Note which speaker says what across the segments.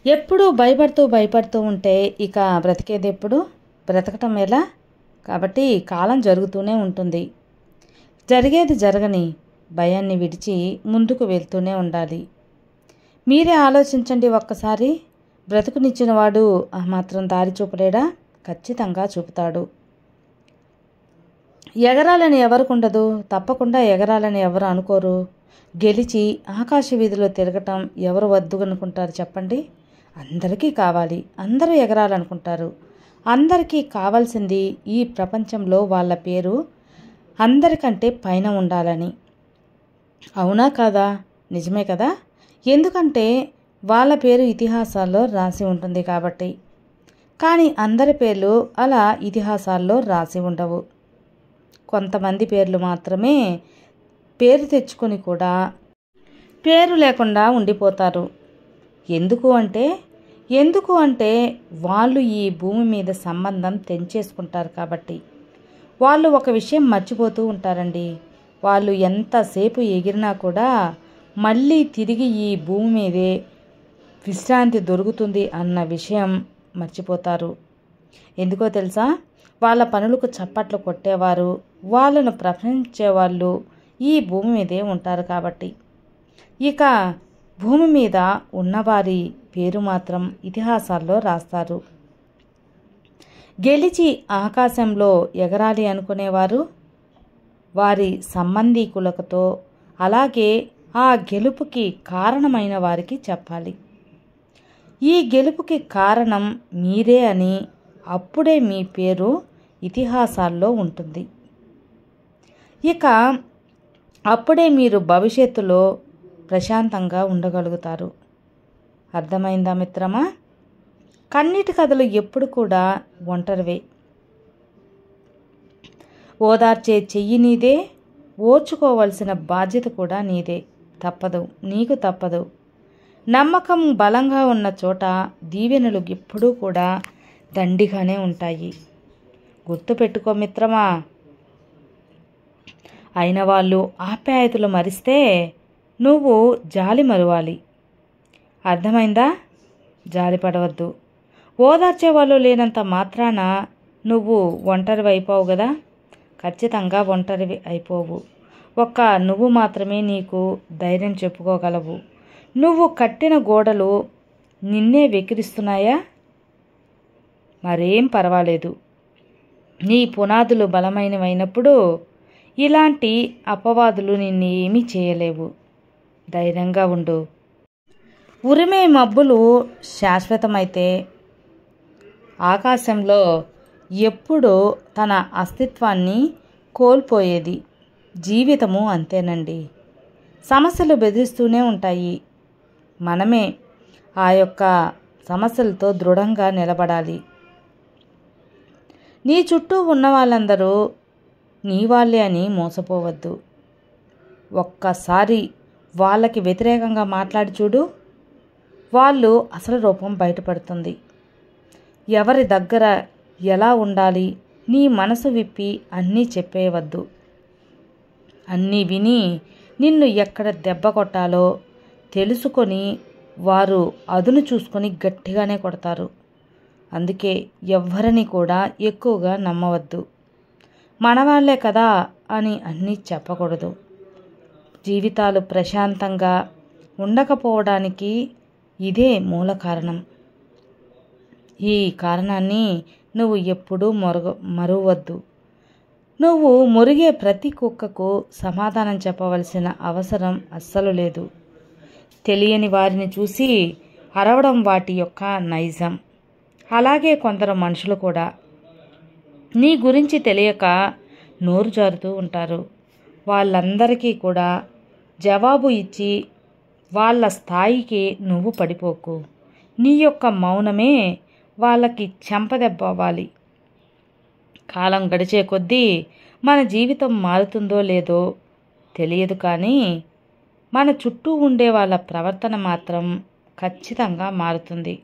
Speaker 1: ఎప్పుడూ భయపడుతూ ఉంటే ఇక బ్రతికేది ఎప్పుడు? బ్రతకటం ఎలా? కాబట్టి కాలం జరుగుతూనే ఉంటుంది. జరిగేది జరగని, భయాన్ని విడిచి ముందుకు వెళ్తూనే ఉండాలి. మీరే ఆలోచించండి ఒక్కసారి. బ్రతుకునిచ్చినవాడు ఆ మాత్రం దారి చూపలేడా? ఖచ్చితంగా చూపుతాడు. ఎగరాలని ఎవరికి ఉండదు? తప్పకుండా ఎగరాలని ఎవరు అనుకోరు. గెలిచి ఆకాశ వీధిలో తిరగటం ఎవరు వద్దు అనుకుంటారు చెప్పండి? అందరికీ కావాలి. అందరూ ఎగరాలనుకుంటారు. అందరికీ కావాల్సింది ఈ ప్రపంచంలో వాళ్ళ పేరు అందరికంటే పైన ఉండాలని. అవునా కాదా? నిజమే కదా? ఎందుకంటే వాళ్ళ పేరు ఇతిహాసాల్లో రాసి ఉంటుంది కాబట్టి. కానీ అందరి పేర్లు అలా ఇతిహాసాల్లో రాసి ఉండవు. కొంతమంది పేర్లు మాత్రమే పేరు తెచ్చుకొని కూడా పేరు లేకుండా ఉండిపోతారు. ఎందుకు అంటే వాళ్ళు ఈ భూమి మీద సంబంధం తెంచేసుకుంటారు కాబట్టి. వాళ్ళు ఒక విషయం మర్చిపోతూ ఉంటారండి. వాళ్ళు ఎంతసేపు ఎగిరినా కూడా మళ్ళీ తిరిగి ఈ భూమి మీదే విశ్రాంతి దొరుకుతుంది అన్న విషయం మర్చిపోతారు. ఎందుకో తెలుసా? వాళ్ళ పనులకు చప్పట్లు కొట్టేవారు, వాళ్ళను ప్రశంసించేవాళ్ళు ఈ భూమి మీదే ఉంటారు కాబట్టి. ఇక భూమి మీద ఉన్నవారి పేరు మాత్రం ఇతిహాసాల్లో రాస్తారు. గెలిచి ఆకాశంలో ఎగరాలి అనుకునేవారు వారి సంబంధీకులతో, అలాగే ఆ గెలుపుకి కారణమైన వారికి చెప్పాలి. ఈ గెలుపుకి కారణం మీరే అని. అప్పుడే మీ పేరు ఇతిహాసాల్లో ఉంటుంది. ఇక అప్పుడే మీరు భవిష్యత్తులో ప్రశాంతంగా ఉండగలుగుతారు. అర్థమైందా మిత్రమా? కన్నీటి కథలు ఎప్పుడు కూడా ఒంటరివే. ఓదార్చే చెయ్యి నీదే, ఓర్చుకోవలసిన బాధ్యత కూడా నీదే. తప్పదు, నీకు తప్పదు. నమ్మకం బలంగా ఉన్న చోట దీవెనలు ఎప్పుడూ కూడా దండిగానే ఉంటాయి. గుర్తుపెట్టుకో మిత్రమా. అయిన వాళ్ళు ఆప్యాయతలు మరిస్తే నువ్వు జాలి మరువాలి. అర్థమైందా? జాలి పడవద్దు. ఓదార్చేవాళ్ళు లేనంత మాత్రాన నువ్వు ఒంటరివి అయిపోవు కదా? ఖచ్చితంగా ఒంటరివి అయిపోవు. ఒక్క నువ్వు మాత్రమే నీకు ధైర్యం చెప్పుకోగలవు. నువ్వు కట్టిన గోడలు నిన్నే వెక్కిరిస్తున్నాయా? మరేం పర్వాలేదు. నీ పునాదులు బలమైనవైనప్పుడు ఇలాంటి అపవాదులు నిన్నేమీ చేయలేవు. ధైర్యంగా ఉండు. ఉరిమే మబ్బులు శాశ్వతమైతే ఆకాశంలో ఎప్పుడూ తన అస్తిత్వాన్ని కోల్పోయేది. జీవితము అంతేనండి. సమస్యలు బెదిరిస్తూనే ఉంటాయి. మనమే ఆ యొక్క సమస్యలతో దృఢంగా నిలబడాలి. నీ చుట్టూ ఉన్న వాళ్ళందరూ నీ వాళ్ళే అని మోసపోవద్దు. ఒక్కసారి వాళ్ళకి వ్యతిరేకంగా మాట్లాడి చూడు, వాళ్ళు అసలు రూపం బయటపడుతుంది. ఎవరి దగ్గర ఎలా ఉండాలి, నీ మనసు విప్పి అన్నీ చెప్పేయవద్దు. అన్నీ విని నిన్ను ఎక్కడ దెబ్బ కొట్టాలో తెలుసుకొని వారు అదును చూసుకొని గట్టిగానే కొడతారు. అందుకే ఎవ్వరిని కూడా ఎక్కువగా నమ్మవద్దు. మనవాళ్లే కదా అని అన్నీ చెప్పకూడదు. జీవితాలు ప్రశాంతంగా ఉండకపోవడానికి ఇదే మూల కారణం. ఈ కారణాన్ని నువ్వు ఎప్పుడూ మరువద్దు. నువ్వు మురిగే ప్రతి కుక్కకు సమాధానం చెప్పవలసిన అవసరం అస్సలు లేదు. తెలియని వారిని చూసి అరవడం వాటి యొక్క నైజం. అలాగే కొందరు మనుషులు కూడా నీ గురించి తెలియక నోరు జారుతూ ఉంటారు. వాళ్ళందరికీ కూడా జవాబు ఇచ్చి వాళ్ళ స్థాయికి నువ్వు పడిపోకు. నీ యొక్క మౌనమే వాళ్ళకి చెంపదెబ్బ అవ్వాలి. కాలం గడిచే కొద్దీ మన జీవితం మారుతుందో లేదో తెలియదు, కానీ మన చుట్టూ ఉండే వాళ్ళ ప్రవర్తన మాత్రం ఖచ్చితంగా మారుతుంది.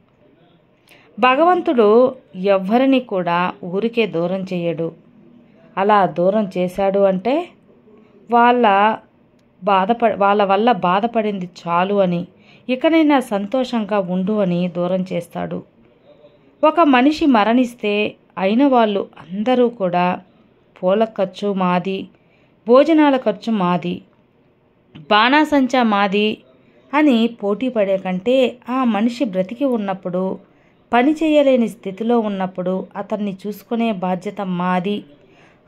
Speaker 1: భగవంతుడు ఎవ్వరిని కూడా ఊరికే దూరం చేయడు. అలా దూరం చేశాడు అంటే వాళ్ళ వల్ల బాధపడింది చాలు అని. ఇకనైనా సంతోషంగా ఉండు అని దూరం చేస్తాడు. ఒక మనిషి మరణిస్తే అయిన వాళ్ళు అందరూ కూడా పూల ఖర్చు మాది, భోజనాల ఖర్చు మాది, బాణాసంచా మాది అని పోటీ పడే కంటే ఆ మనిషి బ్రతికి ఉన్నప్పుడు, పని చేయలేని స్థితిలో ఉన్నప్పుడు అతన్ని చూసుకునే బాధ్యత మాది,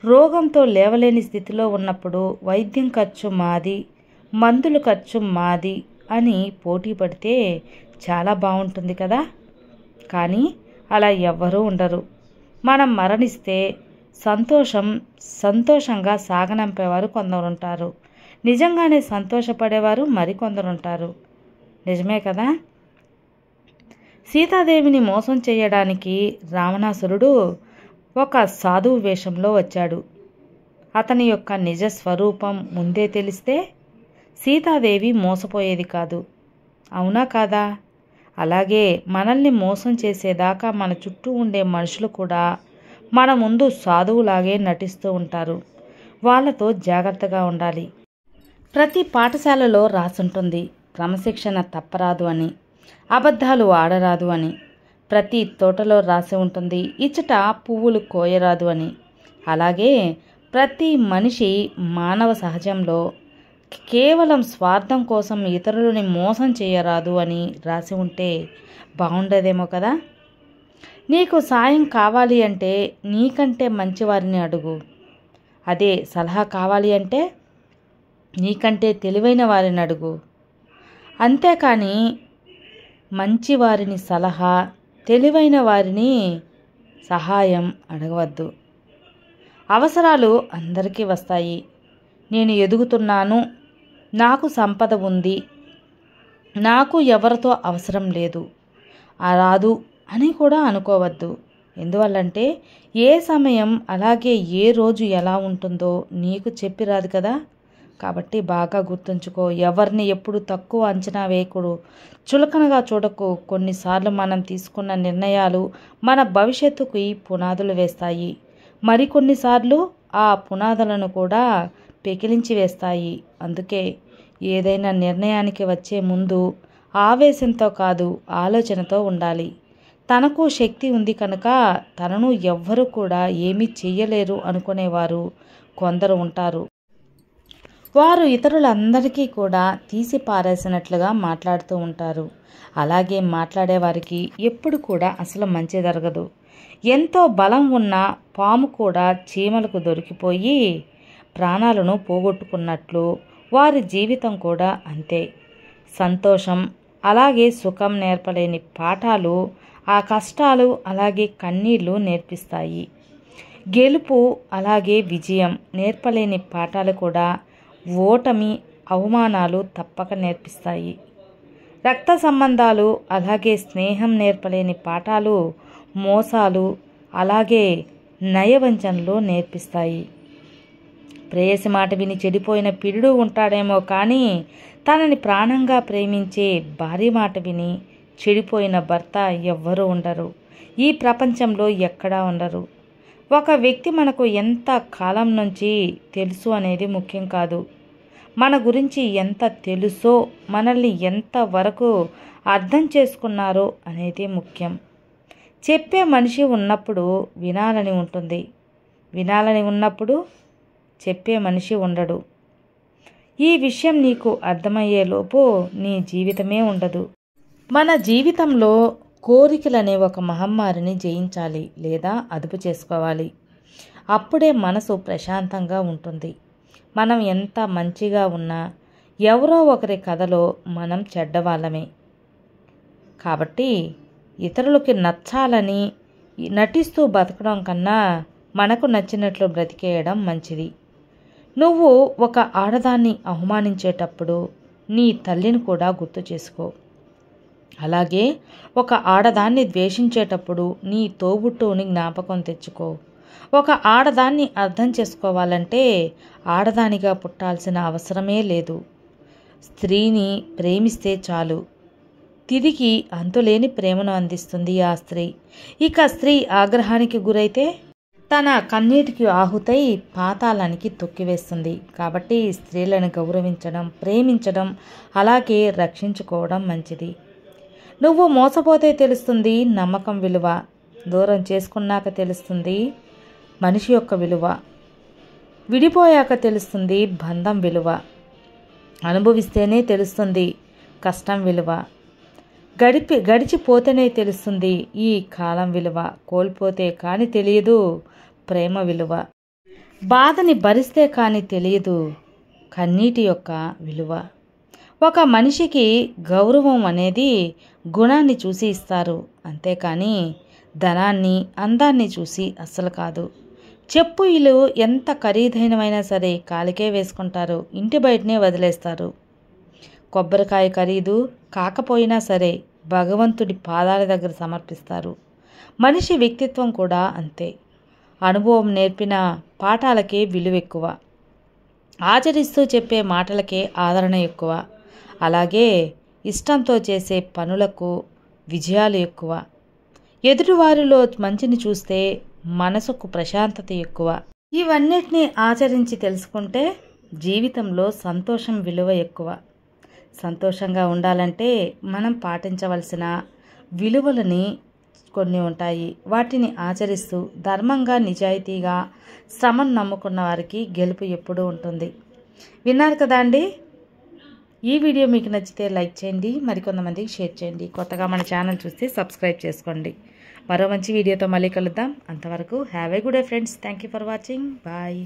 Speaker 1: రోగంతో లేవలేని స్థితిలో ఉన్నప్పుడు వైద్యం ఖర్చు మాది, మందుల ఖర్చు మాది అని పోటీ పడితే చాలా బాగుంటుంది కదా. కానీ అలా ఎవ్వరూ ఉండరు. మనం మరణిస్తే సంతోషంగా సాగనంపేవారు కొందరుంటారు, నిజంగానే సంతోషపడేవారు మరికొందరుంటారు. నిజమే కదా. సీతాదేవిని మోసం చేయడానికి రావణాసురుడు ఒక సాధువు వేషంలో వచ్చాడు. అతని యొక్క నిజ స్వరూపం ముందే తెలిస్తే సీతాదేవి మోసపోయేది కాదు. అవునా కాదా? అలాగే మనల్ని మోసం చేసేదాకా మన చుట్టూ ఉండే మనుషులు కూడా మన ముందు సాధువులాగే నటిస్తూ ఉంటారు. వాళ్ళతో జాగ్రత్తగా ఉండాలి. ప్రతి పాఠశాలలో రాసుంటుంది క్రమశిక్షణ తప్పరాదు అని, అబద్ధాలు ఆడరాదు అని. ప్రతి తోటలో రాసి ఉంటుంది ఇచ్చట పువ్వులు కోయరాదు అని. అలాగే ప్రతి మనిషి మానవ సహజంలో కేవలం స్వార్థం కోసం ఇతరులని మోసం చేయరాదు అని రాసి ఉంటే బాగుండేదేమో కదా. నీకు సాయం కావాలి అంటే నీకంటే మంచివారిని అడుగు. అదే సలహా కావాలి అంటే నీకంటే తెలివైన వారిని అడుగు. అంతేకాని మంచివారిని సలహా, తెలివైన వారిని సహాయం అడగవద్దు. అవసరాలు అందరికీ వస్తాయి. నేను ఎదుగుతున్నాను, నాకు సంపద ఉంది, నాకు ఎవరితో అవసరం లేదు, రాదు అని కూడా అనుకోవద్దు. ఎందువల్లంటే ఏ సమయం అలాగే ఏ రోజు ఎలా ఉంటుందో నీకు చెప్పిరాదు కదా. కాబట్టి బాగా గుర్తుంచుకో. ఎవరిని ఎప్పుడు తక్కువ అంచనా వేయకూడదు, చులకనగా చూడకు. కొన్నిసార్లు మనం తీసుకున్న నిర్ణయాలు మన భవిష్యత్తుకి పునాదులు వేస్తాయి. మరికొన్నిసార్లు ఆ పునాదులను కూడా పెకిలించి వేస్తాయి. అందుకే ఏదైనా నిర్ణయానికి వచ్చే ముందు ఆవేశంతో కాదు, ఆలోచనతో ఉండాలి. తనకు శక్తి ఉంది కనుక తనను ఎవ్వరూ కూడా ఏమీ చెయ్యలేరు అనుకునేవారు కొందరు ఉంటారు. వారు ఇతరులందరికీ కూడా తీసి పారేసినట్లుగా మాట్లాడుతూ ఉంటారు. అలాగే మాట్లాడేవారికి ఎప్పుడు కూడా అసలు మంచి జరగదు. ఎంతో బలం ఉన్న పాము కూడా చీమలకు దొరికిపోయి ప్రాణాలను పోగొట్టుకున్నట్లు వారి జీవితం కూడా అంతే. సంతోషం అలాగే సుఖం నేర్పలేని పాఠాలు ఆ కష్టాలు అలాగే కన్నీళ్లు నేర్పిస్తాయి. గెలుపు అలాగే విజయం నేర్పలేని పాఠాలు కూడా ఓటమి, అవమానాలు తప్పక నేర్పిస్తాయి. రక్త సంబంధాలు అలాగే స్నేహం నేర్పలేని పాఠాలు మోసాలు అలాగే నయవంచనలు నేర్పిస్తాయి. ప్రేయసి మాట విని చెడిపోయిన పిరుడు ఉంటాడేమో కానీ తనని ప్రాణంగా ప్రేమించే భార్య మాట విని చెడిపోయిన భర్త ఎవ్వరూ ఉండరు. ఈ ప్రపంచంలో ఎక్కడా ఉండరు. ఒక వ్యక్తి మనకు ఎంత కాలం నుంచి తెలుసు అనేది ముఖ్యం కాదు. మన గురించి ఎంత తెలుసో, మనల్ని ఎంత వరకు అర్థం చేసుకున్నారో అనేది ముఖ్యం. చెప్పే మనిషి ఉన్నప్పుడు వినాలని ఉంటుంది, వినాలని ఉన్నప్పుడు చెప్పే మనిషి ఉండడు. ఈ విషయం నీకు అర్థమయ్యేలోపు నీ జీవితమే ఉండదు. మన జీవితంలో కోరికలనే ఒక మహమ్మారిని జయించాలి లేదా అదుపు చేసుకోవాలి. అప్పుడే మనసు ప్రశాంతంగా ఉంటుంది. మనం ఎంత మంచిగా ఉన్నా ఎవరో ఒకరి కథలో మనం చెడ్డవాళ్ళమే. కాబట్టి ఇతరులకి నచ్చాలని నటిస్తూ బతకడం కన్నా మనకు నచ్చినట్లు బ్రతికేయడం మంచిది. నువ్వు ఒక ఆడదాన్ని అవమానించేటప్పుడు నీ తల్లిని కూడా గుర్తు చేసుకో. అలాగే ఒక ఆడదాన్ని ద్వేషించేటప్పుడు నీ తోబుట్టువుని జ్ఞాపకం తెచ్చుకో. ఒక ఆడదాన్ని అర్థం చేసుకోవాలంటే ఆడదానిగా పుట్టాల్సిన అవసరమే లేదు. స్త్రీని ప్రేమిస్తే చాలు, తిరిగి అంతులేని ప్రేమను అందిస్తుంది ఆ స్త్రీ. ఇక స్త్రీ ఆగ్రహానికి గురైతే తన కన్నీటికి ఆహుతై పాతాళానికి తొక్కివేస్తుంది. కాబట్టి స్త్రీలను గౌరవించడం, ప్రేమించడం, అలాగే రక్షించుకోవడం మంచిది. నువ్వు మోసపోతే తెలుస్తుంది నమ్మకం విలువ. దూరం చేసుకున్నాక తెలుస్తుంది మనిషి యొక్క విలువ. విడిపోయాక తెలుస్తుంది బంధం విలువ. అనుభవిస్తేనే తెలుస్తుంది కష్టం విలువ. గడిచిపోతేనే తెలుస్తుంది ఈ కాలం విలువ. కోల్పోతే కానీ తెలియదు ప్రేమ విలువ. బాధని భరిస్తే కానీ తెలియదు కన్నీటి యొక్క విలువ. ఒక మనిషికి గౌరవం అనేది గుణాన్ని చూసి ఇస్తారు, అంతేకాని ధనాన్ని, అందాన్ని చూసి అస్సలు కాదు. చెప్పు ఇల్లు ఎంత ఖరీదైనవైనా సరే కాలికే వేసుకుంటారు, ఇంటి బయటనే వదిలేస్తారు. కొబ్బరికాయ ఖరీదు కాకపోయినా సరే భగవంతుడి పాదాల దగ్గర సమర్పిస్తారు. మనిషి వ్యక్తిత్వం కూడా అంతే. అనుభవం నేర్పిన పాఠాలకే విలువ ఎక్కువ, ఆచరిస్తూ చెప్పే మాటలకే ఆదరణ ఎక్కువ. అలాగే ఇష్టంతో చేసే పనులకు విజయాలు ఎక్కువ. ఎదుటివారిలో మంచిని చూస్తే మనసుకు ప్రశాంతత ఎక్కువ. ఇవన్నిటినీ ఆచరించి తెలుసుకుంటే జీవితంలో సంతోషం విలువ ఎక్కువ. సంతోషంగా ఉండాలంటే మనం పాటించవలసిన విలువలని కొన్ని ఉంటాయి. వాటిని ఆచరిస్తూ ధర్మంగా, నిజాయితీగా, శ్రమను నమ్ముకున్న వారికి గెలుపు ఎప్పుడూ ఉంటుంది. విన్నారు కదా అండి. ఈ వీడియో మీకు నచ్చితే లైక్ చేయండి, మరికొంతమందికి షేర్ చేయండి. కొత్తగా మన ఛానల్ చూస్తే సబ్స్క్రైబ్ చేసుకోండి. మరో మంచి వీడియోతో మళ్ళీ కలుద్దాం. అంతవరకు have a good day friends. Thank you for watching. Bye.